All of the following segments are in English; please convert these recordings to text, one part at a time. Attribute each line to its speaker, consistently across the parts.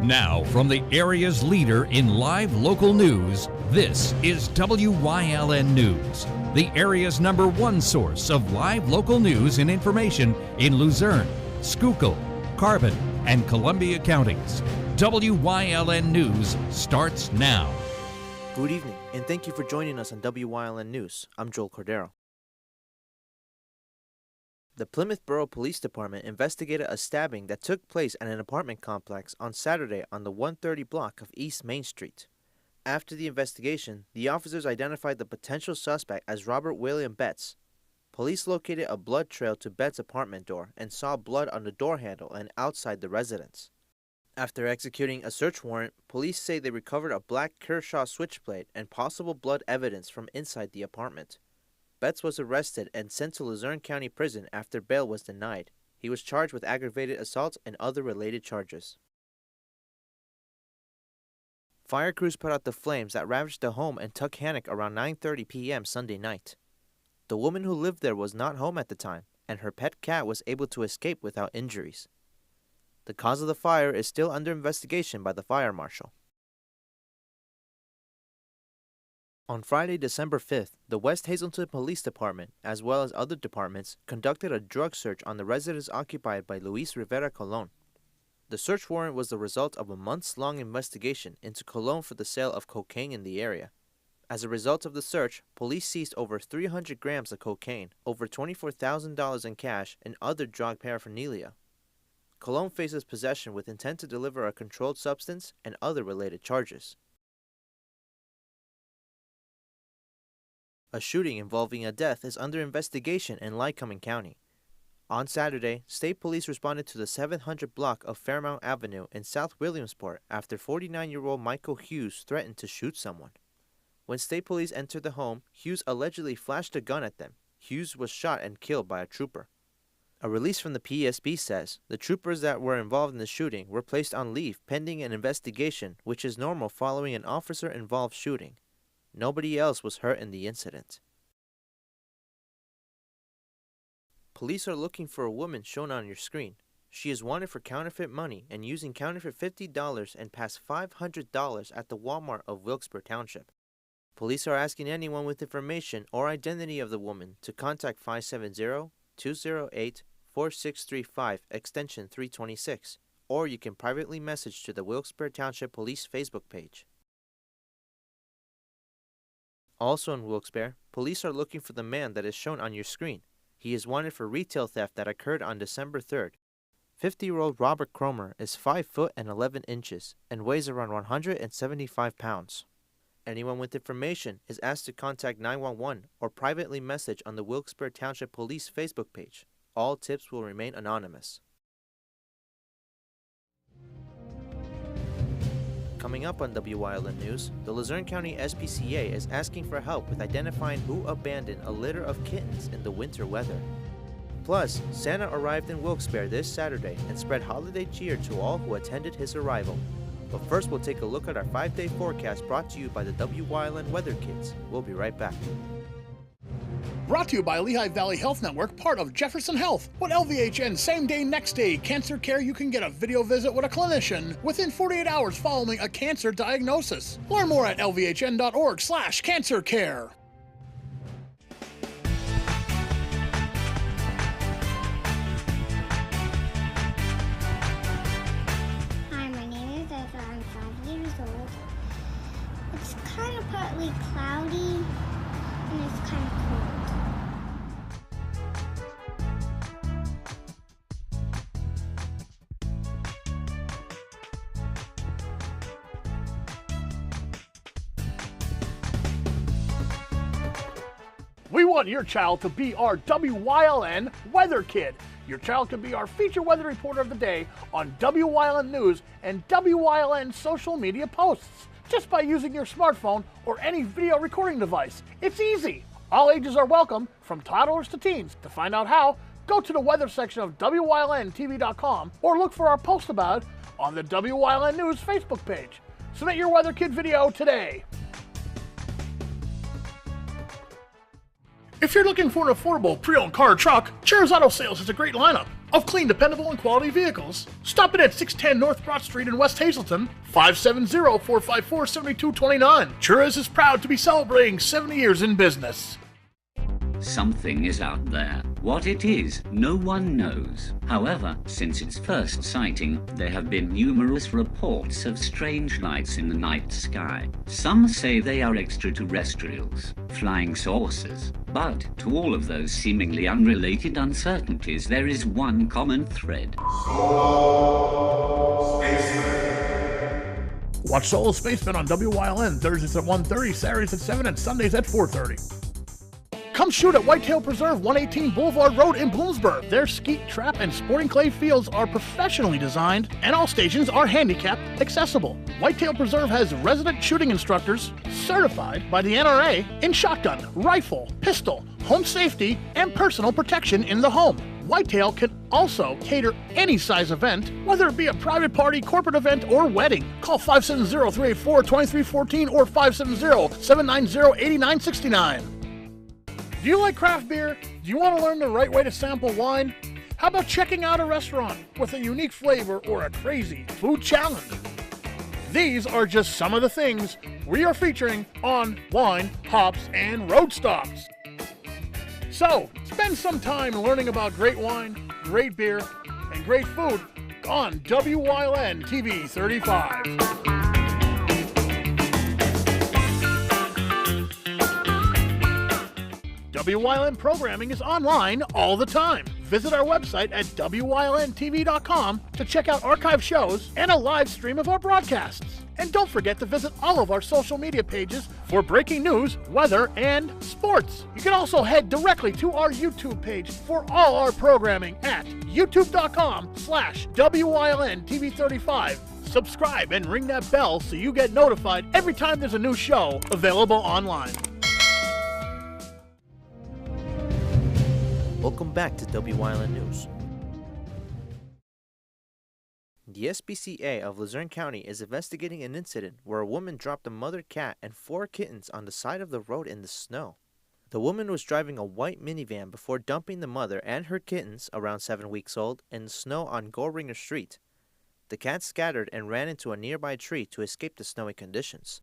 Speaker 1: Now, from the area's leader in live local news, this is WYLN News, the area's #1 source of live local news and information in Luzerne, Schuylkill, Carbon, and Columbia counties. WYLN News starts now.
Speaker 2: Good evening, and thank you for joining us on WYLN News. I'm Joel Cordero. The Plymouth Borough Police Department investigated a stabbing that took place at an apartment complex on Saturday on the 130 block of East Main Street. After the investigation, the officers identified the potential suspect as Robert William Betts. Police located a blood trail to Betts' apartment door and saw blood on the door handle and outside the residence. After executing a search warrant, police say they recovered a black Kershaw switchblade and possible blood evidence from inside the apartment. Betts was arrested and sent to Luzerne County Prison after bail was denied. He was charged with aggravated assault and other related charges. Fire crews put out the flames that ravaged the home in Tuckhannock around 9:30 p.m. Sunday night. The woman who lived there was not home at the time, and her pet cat was able to escape without injuries. The cause of the fire is still under investigation by the fire marshal. On Friday, December 5th, the West Hazleton Police Department, as well as other departments, conducted a drug search on the residence occupied by Luis Rivera Colon. The search warrant was the result of a months-long investigation into Colon for the sale of cocaine in the area. As a result of the search, police seized over 300 grams of cocaine, over $24,000 in cash, and other drug paraphernalia. Colon faces possession with intent to deliver a controlled substance and other related charges. A shooting involving a death is under investigation in Lycoming County. On Saturday, state police responded to the 700 block of Fairmount Avenue in South Williamsport after 49-year-old Michael Hughes threatened to shoot someone. When state police entered the home, Hughes allegedly flashed a gun at them. Hughes was shot and killed by a trooper. A release from the PSB says the troopers that were involved in the shooting were placed on leave pending an investigation, which is normal following an officer-involved shooting. Nobody else was hurt in the incident. Police are looking for a woman shown on your screen. She is wanted for counterfeit money and using counterfeit $50 and past $500 at the Walmart of Wilkes-Barre Township. Police are asking anyone with information or identity of the woman to contact 570-208-4635 extension 326, or you can privately message to the Wilkes-Barre Township Police Facebook page. Also in Wilkes-Barre, police are looking for the man that is shown on your screen. He is wanted for retail theft that occurred on December 3rd. 50-year-old Robert Cromer is 5 foot and 11 inches and weighs around 175 pounds. Anyone with information is asked to contact 911 or privately message on the Wilkes-Barre Township Police Facebook page. All tips will remain anonymous. Coming up on WYLN News, the Luzerne County SPCA is asking for help with identifying who abandoned a litter of kittens in the winter weather. Plus, Santa arrived in Wilkes-Barre this Saturday and spread holiday cheer to all who attended his arrival. But first, we'll take a look at our 5-day forecast brought to you by the WYLN Weather Kids. We'll be right back.
Speaker 3: Brought to you by Lehigh Valley Health Network, part of Jefferson Health. With LVHN Same Day, Next Day Cancer Care, you can get a video visit with a clinician within 48 hours following a cancer diagnosis. Learn more at lvhn.org/cancercare.
Speaker 4: Hi, my name is Ezra. I'm 5 years old. It's kind of partly cloudy and it's kind of cold.
Speaker 3: We want your child to be our WYLN Weather Kid. Your child can be our feature weather reporter of the day on WYLN News and WYLN social media posts, just by using your smartphone or any video recording device. It's easy. All ages are welcome, from toddlers to teens. To find out how, go to the weather section of WYLNTV.com or look for our post about it on the WYLN News Facebook page. Submit your Weather Kid video today. If you're looking for an affordable pre-owned car or truck, Cheers Auto Sales has a great lineup. of clean, dependable, and quality vehicles. Stop in at 610 North Broad Street in West Hazleton, 570-454-7229. Churras is proud to be celebrating 70 years in business.
Speaker 5: Something is out there. What it is, no one knows. However, since its first sighting, there have been numerous reports of strange lights in the night sky. Some say they are extraterrestrials, flying saucers. But to all of those seemingly unrelated uncertainties, there is one common thread.
Speaker 3: Watch Solo Spaceman on WYLN Thursdays at 1:30, Saturdays at 7, and Sundays at 4:30. Come shoot at Whitetail Preserve, 118 Boulevard Road in Bloomsburg. Their skeet, trap, and sporting clay fields are professionally designed, and all stations are handicap accessible. Whitetail Preserve has resident shooting instructors certified by the NRA in shotgun, rifle, pistol, home safety, and personal protection in the home. Whitetail can also cater any size event, whether it be a private party, corporate event, or wedding. Call 570-384-2314 or 570-790-8969. Do you like craft beer? Do you want to learn the right way to sample wine? How about checking out a restaurant with a unique flavor or a crazy food challenge? These are just some of the things we are featuring on Wine, Hops, and Road Stops. So, spend some time learning about great wine, great beer, and great food on WYLN TV 35. WYLN programming is online all the time. Visit our website at WYLNTV.com to check out archive shows and a live stream of our broadcasts. And don't forget to visit all of our social media pages for breaking news, weather, and sports. You can also head directly to our YouTube page for all our programming at youtube.com/WYLNTV35. Subscribe and ring that bell so you get notified every time there's a new show available online.
Speaker 2: Welcome back to WYLN News. The SPCA of Luzerne County is investigating an incident where a woman dropped a mother cat and 4 kittens on the side of the road in the snow. The woman was driving a white minivan before dumping the mother and her kittens, around 7 weeks old, in the snow on Goldringer Street. The cats scattered and ran into a nearby tree to escape the snowy conditions.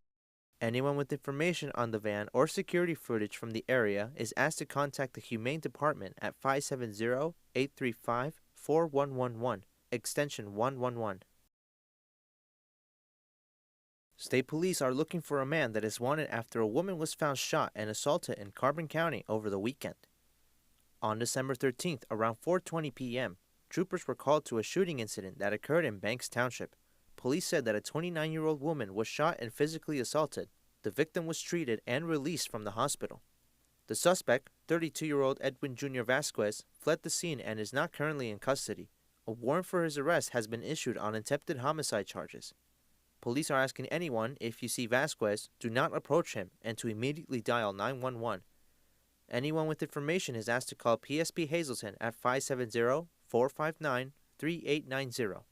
Speaker 2: Anyone with information on the van or security footage from the area is asked to contact the Humane Department at 570-835-4111, extension 111. State police are looking for a man that is wanted after a woman was found shot and assaulted in Carbon County over the weekend. On December 13th, around 4:20 p.m., troopers were called to a shooting incident that occurred in Banks Township. Police said that a 29-year-old woman was shot and physically assaulted. The victim was treated and released from the hospital. The suspect, 32-year-old Edwin Jr. Vasquez, fled the scene and is not currently in custody. A warrant for his arrest has been issued on attempted homicide charges. Police are asking anyone, if you see Vasquez, do not approach him and to immediately dial 911. Anyone with information is asked to call PSP Hazleton at 570-459-3890.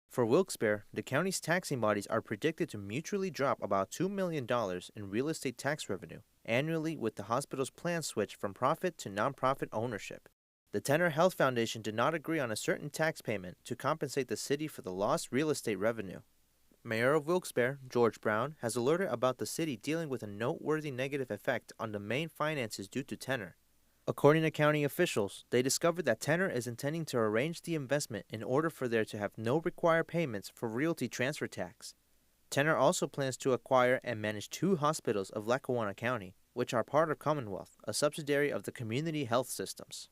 Speaker 2: For Wilkes-Barre, the county's taxing bodies are predicted to mutually drop about $2 million in real estate tax revenue annually with the hospital's planned switch from profit to nonprofit ownership. The Tenor Health Foundation did not agree on a certain tax payment to compensate the city for the lost real estate revenue. Mayor of Wilkes-Barre, George Brown, has alerted about the city dealing with a noteworthy negative effect on the main finances due to Tenor. According to county officials, they discovered that Tenor is intending to arrange the investment in order for there to have no required payments for realty transfer tax. Tenor also plans to acquire and manage 2 hospitals of Lackawanna County, which are part of Commonwealth, a subsidiary of the Community Health Systems.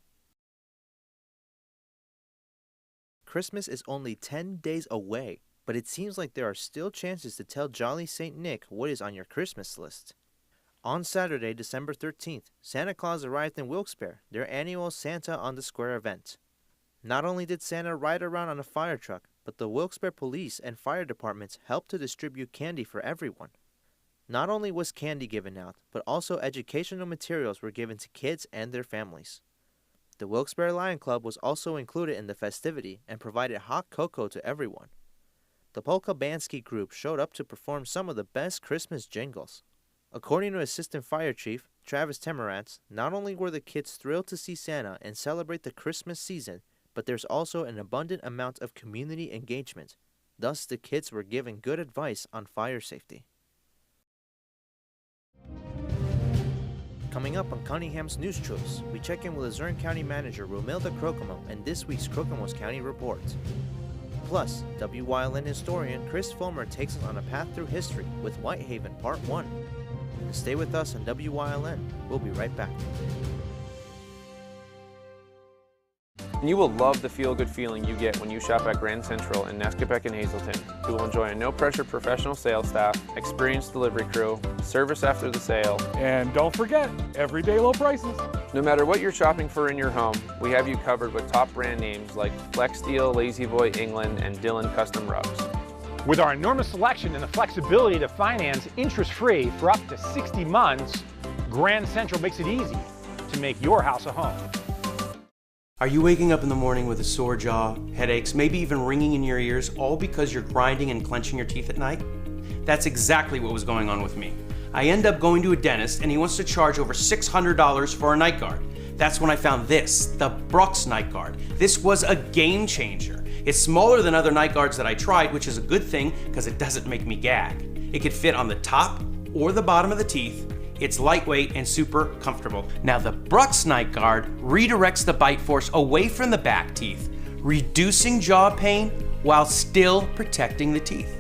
Speaker 2: Christmas is only 10 days away, but it seems like there are still chances to tell Jolly St. Nick what is on your Christmas list. On Saturday, December 13th, Santa Claus arrived in Wilkes-Barre, their annual Santa on the Square event. Not only did Santa ride around on a fire truck, but the Wilkes-Barre police and fire departments helped to distribute candy for everyone. Not only was candy given out, but also educational materials were given to kids and their families. The Wilkes-Barre Lion Club was also included in the festivity and provided hot cocoa to everyone. The Polka Bansky group showed up to perform some of the best Christmas jingles. According to Assistant Fire Chief Travis Temerantz, not only were the kids thrilled to see Santa and celebrate the Christmas season, but there's also an abundant amount of community engagement. Thus, the kids were given good advice on fire safety. Coming up on Cunningham's News Choice, we check in with Luzerne County Manager Romilda Crocomo and this week's Crocomo's County Report. Plus, WYLN historian Chris Fulmer takes us on a path through history with Whitehaven Part 1. And stay with us on WYLN. We'll be right back.
Speaker 6: And you will love the feel-good feeling you get when you shop at Grand Central in Nescopeck and Hazleton. You will enjoy a no-pressure professional sales staff, experienced delivery crew, service after the sale,
Speaker 7: and don't forget, everyday low prices.
Speaker 6: No matter what you're shopping for in your home, we have you covered with top brand names like Flex Steel, Lazy Boy, England, and Dillon Custom Rugs.
Speaker 7: With our enormous selection and the flexibility to finance interest-free for up to 60 months, Grand Central makes it easy to make your house a home.
Speaker 8: Are you waking up in the morning with a sore jaw, headaches, maybe even ringing in your ears, all because you're grinding and clenching your teeth at night? That's exactly what was going on with me. I end up going to a dentist and he wants to charge over $600 for a night guard. That's when I found this, the Brooks Night Guard. This was a game changer. It's smaller than other night guards that I tried, which is a good thing because it doesn't make me gag. It could fit on the top or the bottom of the teeth. It's lightweight and super comfortable. Now the Brooks Night Guard redirects the bite force away from the back teeth, reducing jaw pain while still protecting the teeth.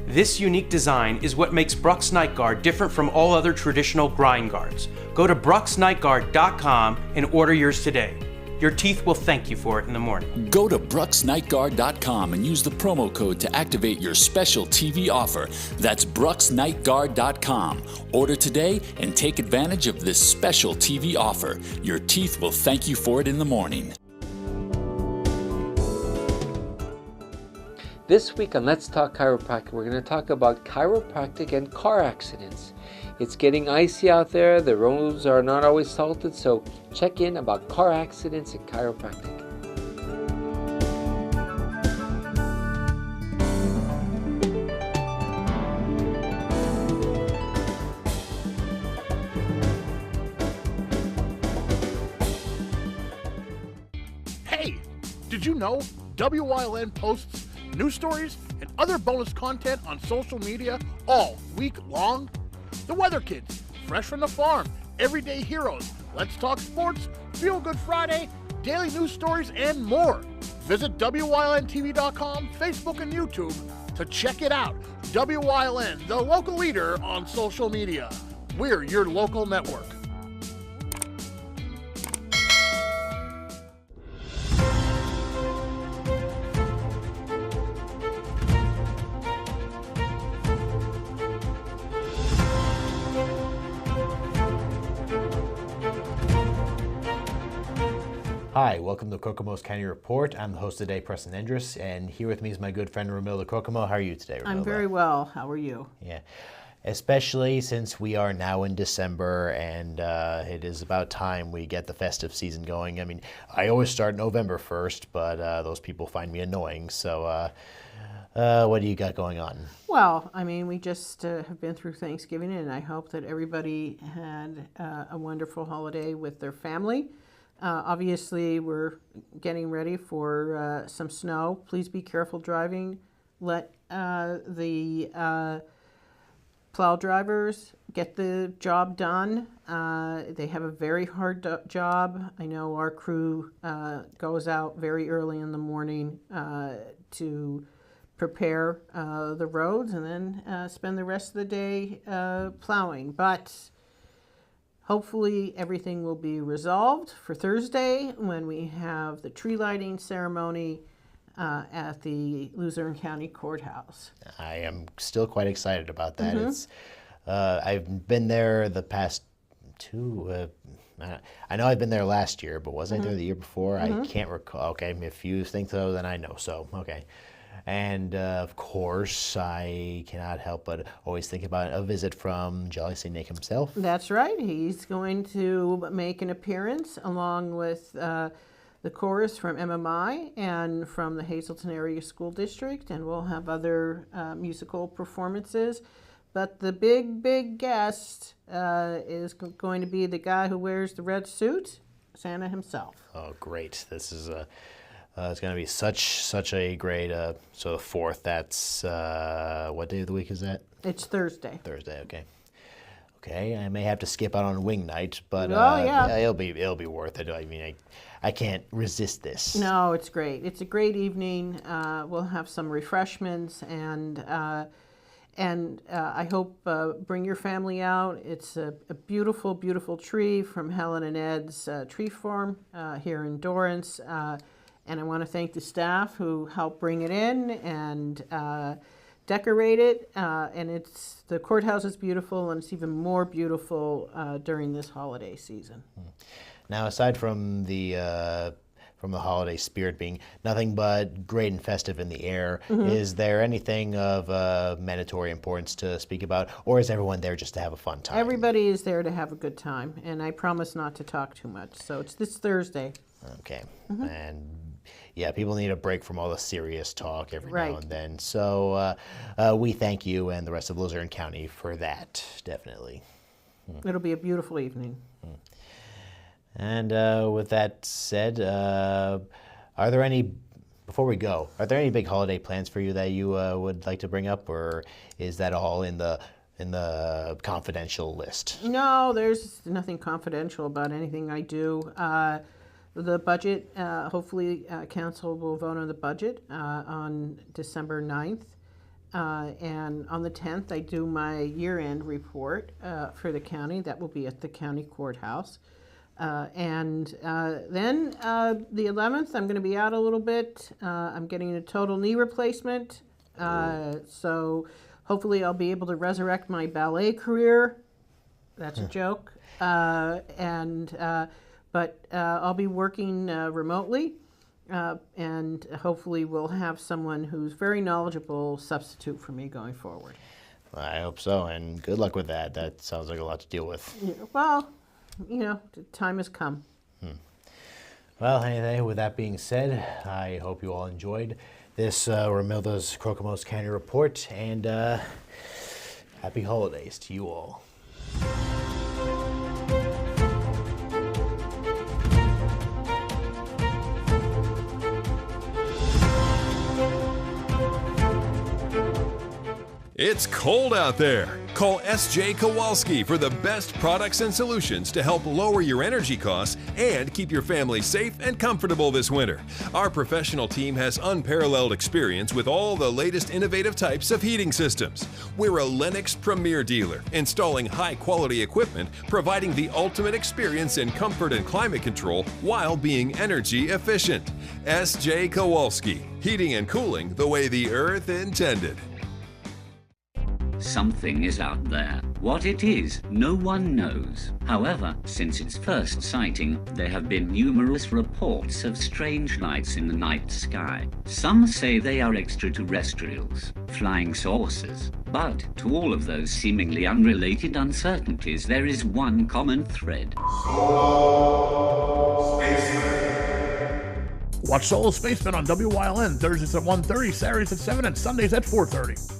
Speaker 8: This unique design is what makes Brooks Night Guard different from all other traditional grind guards. Go to brooksnightguard.com and order yours today. Your teeth will thank you for it in the morning.
Speaker 9: Go to brooksnightguard.com and use the promo code to activate your special TV offer. That's brooksnightguard.com. Order today and take advantage of this special TV offer. Your teeth will thank you for it in the morning.
Speaker 10: This week on Let's Talk Chiropractic, we're going to talk about chiropractic and car accidents. It's getting icy out there, the roads are not always salted, so check in about car accidents and chiropractic.
Speaker 3: Hey, did you know WYLN posts news stories and other bonus content on social media all week long? The Weather Kids, Fresh from the Farm, Everyday Heroes, Let's Talk Sports, Feel Good Friday, daily news stories, and more. Visit WYLNTV.com, Facebook, and YouTube to check it out. WYLN, the local leader on social media. We're your local network.
Speaker 11: Hi, welcome to Kokomo's County Report. I'm the host today, Preston Endres, and here with me is my good friend Romilda Kokomo. How are you today, Romilda?
Speaker 12: I'm very well. How are you?
Speaker 11: Yeah, especially since we are now in December and it is about time we get the festive season going. I mean, I always start November 1st, but those people find me annoying. So what do you got going on?
Speaker 12: Well, I mean, we just have been through Thanksgiving, and I hope that everybody had a wonderful holiday with their family. Obviously, we're getting ready for some snow. Please be careful driving. Let the plow drivers get the job done. They have a very hard job. I know our crew goes out very early in the morning to prepare the roads and then spend the rest of the day plowing. But hopefully everything will be resolved for Thursday when we have the tree lighting ceremony at the Luzerne County Courthouse.
Speaker 11: I am still quite excited about that.
Speaker 12: Mm-hmm.
Speaker 11: It's I've been there the past two. I know I've been there last year, but was I there the year before? I can't recall. Okay, if you think so, then I know so. Okay. And of course, I cannot help but always think about a visit from Jolly St. Nick himself.
Speaker 12: That's right. He's going to make an appearance along with the chorus from MMI and from the Hazleton Area School District, and we'll have other musical performances. but the big guest is going to be the guy who wears the red suit, Santa himself.
Speaker 11: Oh, great! This is it's going to be such a great. So the 4th. That's what day of the week is that?
Speaker 12: It's Thursday.
Speaker 11: Thursday. Okay. Okay. I may have to skip out on wing night, but
Speaker 12: yeah,
Speaker 11: it'll be worth it. I mean, I can't resist this.
Speaker 12: No, it's great. It's a great evening. We'll have some refreshments, and I hope bring your family out. It's a beautiful, beautiful tree from Helen and Ed's tree farm here in Dorrance. And I want to thank the staff who helped bring it in and decorate it. And the courthouse is beautiful, and it's even more beautiful during this holiday season.
Speaker 11: Now, aside from the holiday spirit being nothing but great and festive in the air, is there anything of mandatory importance to speak about, or is everyone there just to have a fun time?
Speaker 12: Everybody is there to have a good time, and I promise not to talk too much. So it's this Thursday.
Speaker 11: Okay. And yeah, people need a break from all the serious talk every
Speaker 12: Right.
Speaker 11: now and then. So we thank you and the rest of Luzerne County for that, definitely.
Speaker 12: It'll be a beautiful evening.
Speaker 11: And with that said, before we go, are there any big holiday plans for you that you would like to bring up, or is that all in the confidential list?
Speaker 12: No, there's nothing confidential about anything I do. The budget, hopefully council will vote on the budget on December 9th. And on the 10th, I do my year-end report for the county. That will be at the county courthouse. And then the 11th, I'm going to be out a little bit. I'm getting a total knee replacement. So hopefully I'll be able to resurrect my ballet career. That's a joke. But I'll be working remotely, and hopefully we'll have someone who's very knowledgeable substitute for me going forward.
Speaker 11: I hope so, and good luck with that. That sounds like a lot to deal with.
Speaker 12: Yeah, well, the time has come.
Speaker 11: Well, anyway, with that being said, I hope you all enjoyed this Romilda's Crocomo's County Report, and happy holidays to you all.
Speaker 13: It's cold out there. Call S.J. Kowalski for the best products and solutions to help lower your energy costs and keep your family safe and comfortable this winter. Our professional team has unparalleled experience with all the latest innovative types of heating systems. We're a Lennox Premier dealer, installing high-quality equipment, providing the ultimate experience in comfort and climate control while being energy efficient. S.J. Kowalski, heating and cooling the way the earth intended.
Speaker 5: Something is out there. What it is, no one knows. However, since its first sighting, there have been numerous reports of strange lights in the night sky. Some say they are extraterrestrials, flying saucers. But to all of those seemingly unrelated uncertainties, there is one common thread.
Speaker 3: Watch Solo Spaceman on WYLN Thursdays at 1:30, Saturdays at 7, and Sundays at 4:30.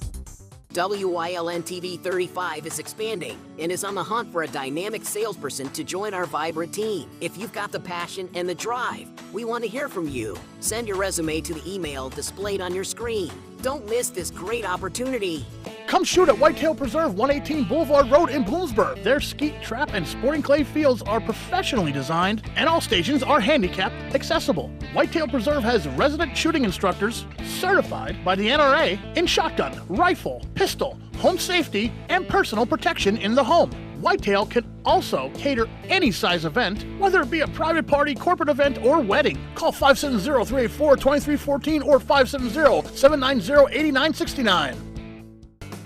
Speaker 14: WYLN TV 35 is expanding and is on the hunt for a dynamic salesperson to join our vibrant team. If you've got the passion and the drive, we want to hear from you. Send your resume to the email displayed on your screen. Don't miss this great opportunity.
Speaker 3: Come shoot at Whitetail Preserve, 118 Boulevard Road in Bloomsburg. Their skeet, trap, and sporting clay fields are professionally designed, and all stations are handicap accessible. Whitetail Preserve has resident shooting instructors certified by the NRA in shotgun, rifle, pistol, home safety, and personal protection in the home. Whitetail can also cater any size event, whether it be a private party, corporate event, or wedding. Call 570-384-2314 or 570-790-8969.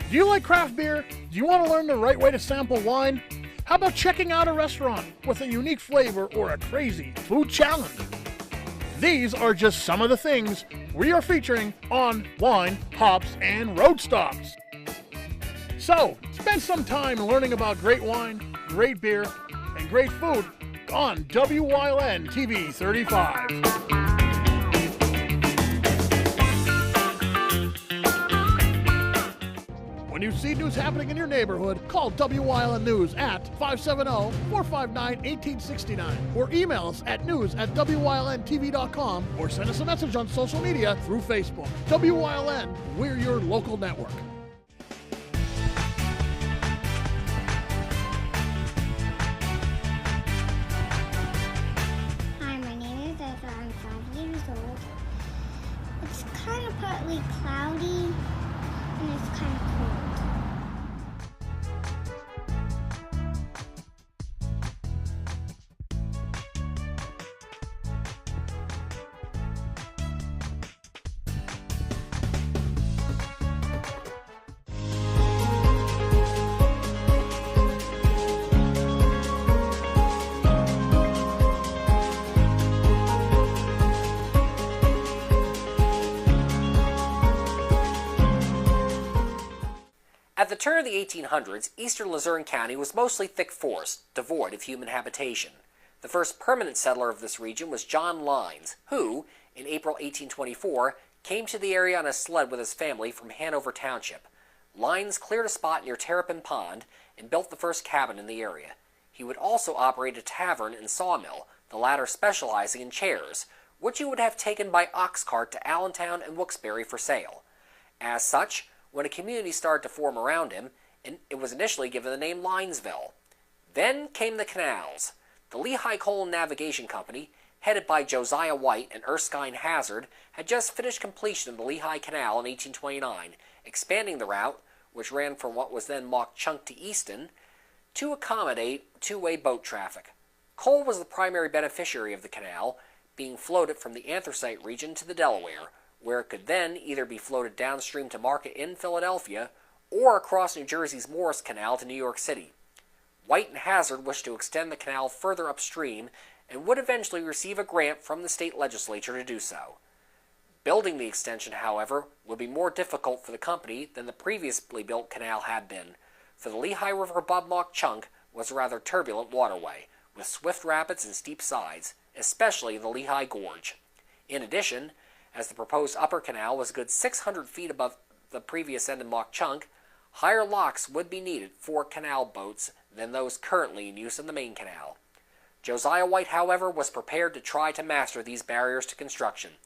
Speaker 3: Do you like craft beer? Do you want to learn the right way to sample wine? How about checking out a restaurant with a unique flavor or a crazy food challenge? These are just some of the things we are featuring on Wine, Hops, and Road Stops. So, spend some time learning about great wine, great beer, and great food on WYLN TV 35. When you see new news happening in your neighborhood, call WYLN News at 570-459-1869 or email us at news@WYLNTV.com or send us a message on social media through Facebook. WYLN, we're your local network.
Speaker 4: Hi, my name is Ezra. I'm 5 years old. It's kind of partly cloudy and it's kind of cold.
Speaker 15: At the turn of the 1800s, eastern Luzerne County was mostly thick forest, devoid of human habitation. The first permanent settler of this region was John Lynes, who, in April 1824, came to the area on a sled with his family from Hanover Township. Lynes cleared a spot near Terrapin Pond and built the first cabin in the area. He would also operate a tavern and sawmill, the latter specializing in chairs, which he would have taken by ox cart to Allentown and Wilkes-Barre for sale. As such, when a community started to form around him, it was initially given the name Lynesville. Then came the canals. The Lehigh Coal and Navigation Company, headed by Josiah White and Erskine Hazard, had just finished completion of the Lehigh Canal in 1829, expanding the route, which ran from what was then Mauch Chunk to Easton, to accommodate two-way boat traffic. Coal was the primary beneficiary of the canal, being floated from the anthracite region to the Delaware, where it could then either be floated downstream to market in Philadelphia or across New Jersey's Morris Canal to New York City. White and Hazard wished to extend the canal further upstream and would eventually receive a grant from the state legislature to do so. Building the extension, however, would be more difficult for the company than the previously built canal had been, for the Lehigh River above Mauch Chunk was a rather turbulent waterway, with swift rapids and steep sides, especially the Lehigh Gorge. In addition, as the proposed upper canal was a good 600 feet above the previous end of Mauch Chunk, higher locks would be needed for canal boats than those currently in use in the main canal. Josiah White, however, was prepared to try to master these barriers to construction.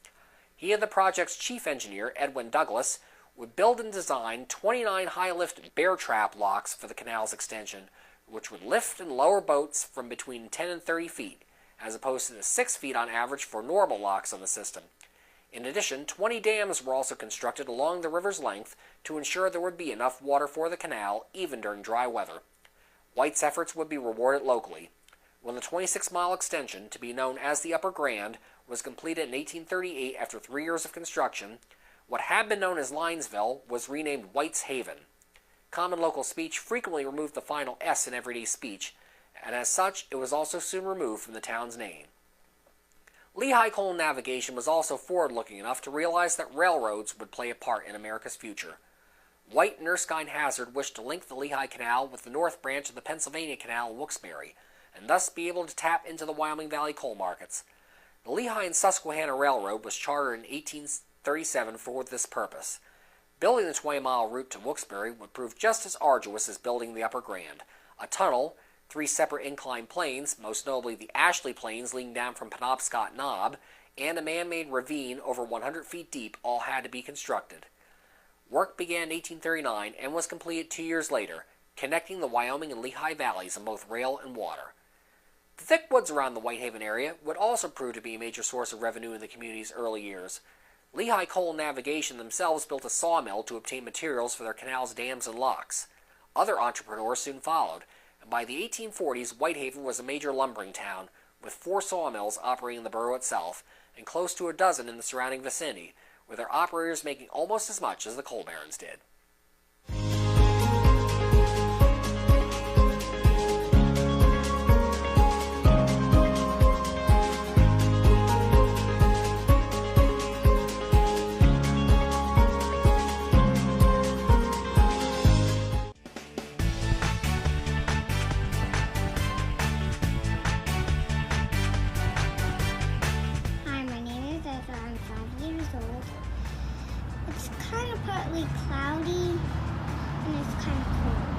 Speaker 15: He and the project's chief engineer, Edwin Douglas, would build and design 29 high-lift bear trap locks for the canal's extension, which would lift and lower boats from between 10 and 30 feet, as opposed to the 6 feet on average for normal locks on the system. In addition, 20 dams were also constructed along the river's length to ensure there would be enough water for the canal, even during dry weather. White's efforts would be rewarded locally. When the 26-mile extension, to be known as the Upper Grand, was completed in 1838 after 3 years of construction, what had been known as Lynesville was renamed White's Haven. Common local speech frequently removed the final S in everyday speech, and as such, it was also soon removed from the town's name. Lehigh Coal and Navigation was also forward-looking enough to realize that railroads would play a part in America's future. White and Erskine Hazard wished to link the Lehigh Canal with the north branch of the Pennsylvania Canal in Wilkes-Barre, and thus be able to tap into the Wyoming Valley coal markets. The Lehigh and Susquehanna Railroad was chartered in 1837 for this purpose. Building the 20-mile route to Wilkes-Barre would prove just as arduous as building the Upper Grand. A tunnel, 3 separate inclined planes, most notably the Ashley Plains leading down from Penobscot Knob, and a man-made ravine over 100 feet deep all had to be constructed. Work began in 1839 and was completed 2 years later, connecting the Wyoming and Lehigh valleys on both rail and water. The thick woods around the Whitehaven area would also prove to be a major source of revenue in the community's early years. Lehigh Coal and Navigation themselves built a sawmill to obtain materials for their canals, dams, and locks. Other entrepreneurs soon followed, and by the 1840s, Whitehaven was a major lumbering town, with 4 sawmills operating in the borough itself, and close to a dozen in the surrounding vicinity, with their operators making almost as much as the coal barons did.
Speaker 4: It's kind of partly cloudy and it's kind of cold.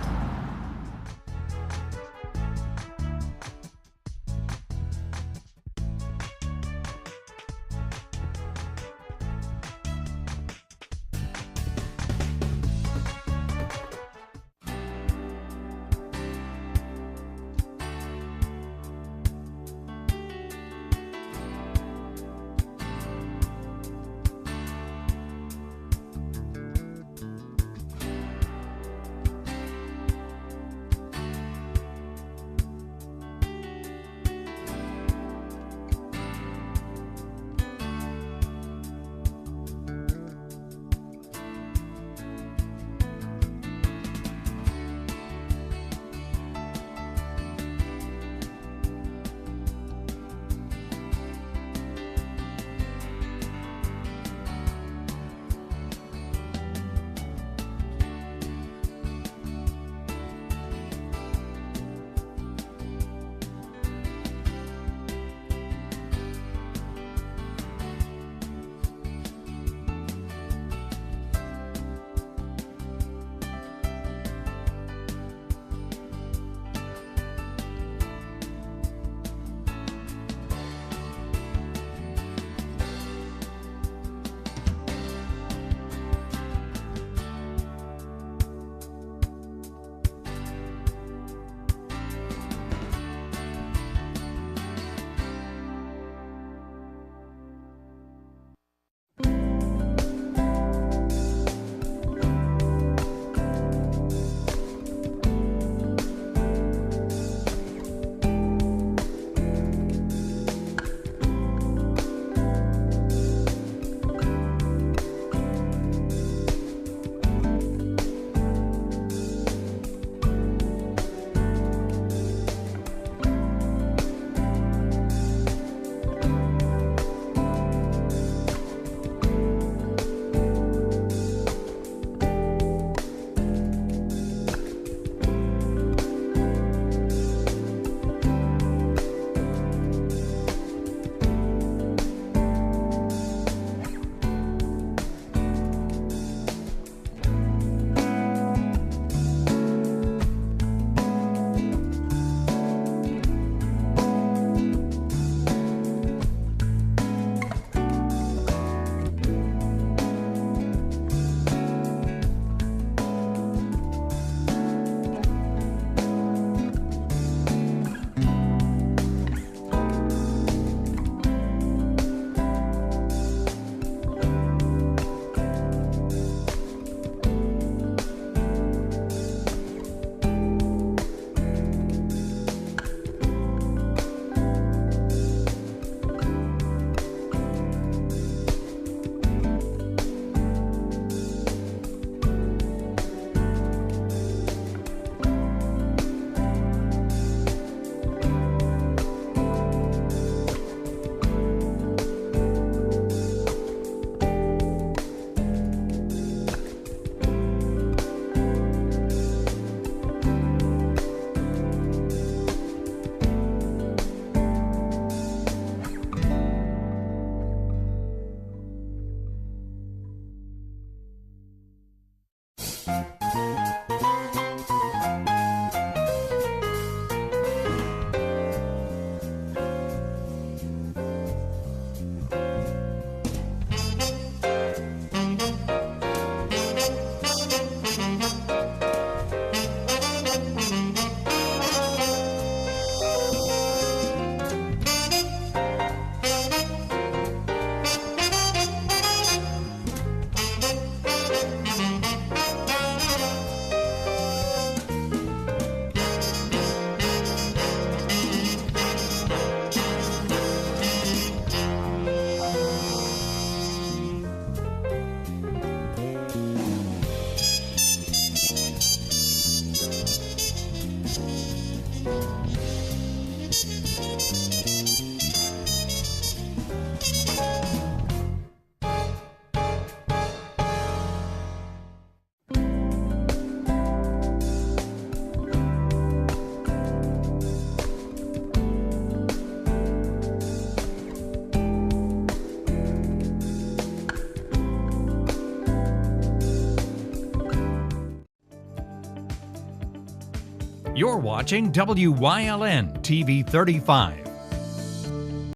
Speaker 1: You're watching WYLN TV 35.